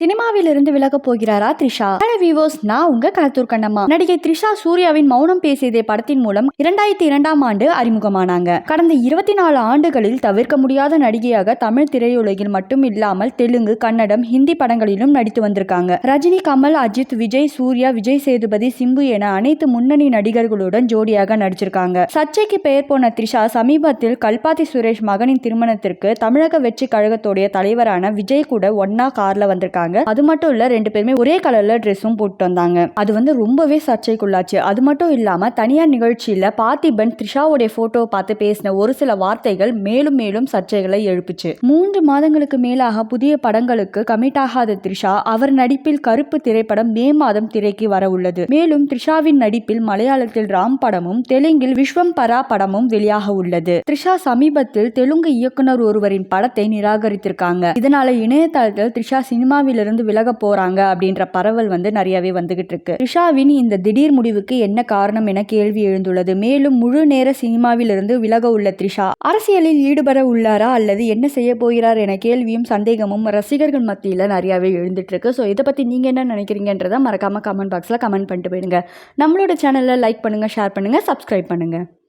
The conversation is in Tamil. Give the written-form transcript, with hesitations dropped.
சினிமாவிலிருந்து விலகப் போகிறாரா த்ரிஷா? ஹலோ வியூவர்ஸ், நான் உங்க களத்தூர் கண்ணம்மா. நடிகை த்ரிஷா சூர்யாவின் மௌனம் பேசியதே படத்தின் மூலம் 2002ஆம் ஆண்டு அறிமுகமானாங்க. கடந்த 24 ஆண்டுகளில் தவிர்க்க முடியாத நடிகையாக தமிழ் திரையுலகில் மட்டும் இல்லாமல் தெலுங்கு, கன்னடம், ஹிந்தி படங்களிலும் நடித்து வந்திருக்காங்க. ரஜினி, கமல், அஜித், விஜய், சூர்யா, விஜய் சேதுபதி, சிம்பு என அனைத்து முன்னணி நடிகர்களுடன் ஜோடியாக நடிச்சிருக்காங்க. சர்ச்சைக்கு பெயர் போன த்ரிஷா சமீபத்தில் கல்பாத்தி சுரேஷ் மகனின் திருமணத்திற்கு தமிழக வெற்றி கழகத்துடைய தலைவரான விஜய் கூட ஒன்னா கார்ல வந்திருக்காங்க. அது மட்டும் இல்ல, ரெண்டு பேருமே ஒரே கலர்ல ட்ரெஸ்ஸும் போட்டு வந்தாங்க. அது ரொம்பவே சர்ச்சைக்குள்ளாச்சு. அது மட்டும் இல்லாம தனியார் நிகழ்ச்சியில பார்த்திபன் த்ரிஷாவுடைய போட்டோ பார்த்து பேசின ஒரு சில வார்த்தைகள் மேலும் மேலும் சர்ச்சைகளை எழுப்புச்சு. 3 மாதங்களுக்கு மேலாக புதிய படங்களுக்கு கமிட் ஆகாத த்ரிஷா அவர் நடிப்பில் கருப்பு திரைப்படம் மே மாதம் திரைக்கு வர உள்ளது. மேலும் த்ரிஷாவின் நடிப்பில் மலையாளத்தில் ராம் படமும் தெலுங்கில் விஸ்வம்பரா படமும் வெளியாக உள்ளது. த்ரிஷா சமீபத்தில் தெலுங்கு இயக்குனர் ஒருவரின் படத்தை நிராகரித்திருக்காங்க. இதனால இணையதளத்தில் த்ரிஷா சினிமாவில் இருந்து விலக போறாங்க அப்படின்ற பரவல் நிறையவே வந்துகிட்டு இருக்கு. த்ரிஷாவின் இந்த திடீர் முடிவுக்கு என்ன காரணம் என கேள்வி எழுந்துள்ளது. மேலும் முழு நேர சினிமாவில் இருந்து விலக உள்ள த்ரிஷா அரசியலில் ஈடுபட உள்ளாரா அல்லது என்ன செய்ய போகிறார் என கேள்வியும் சந்தேகமும் ரசிகர்கள் மத்தியில் நிறையவே எழுந்துட்டு இருக்கு. ஸோ இதை பத்தி நீங்க என்ன நினைக்கிறீங்கன்றதை மறக்காம கமெண்ட் பாக்ஸ்ல கமெண்ட் பண்ணிட்டு போயிடுங்க. நம்மளோட சேனலை லைக் பண்ணுங்க, ஷேர் பண்ணுங்க, சப்ஸ்கிரைப் பண்ணுங்க.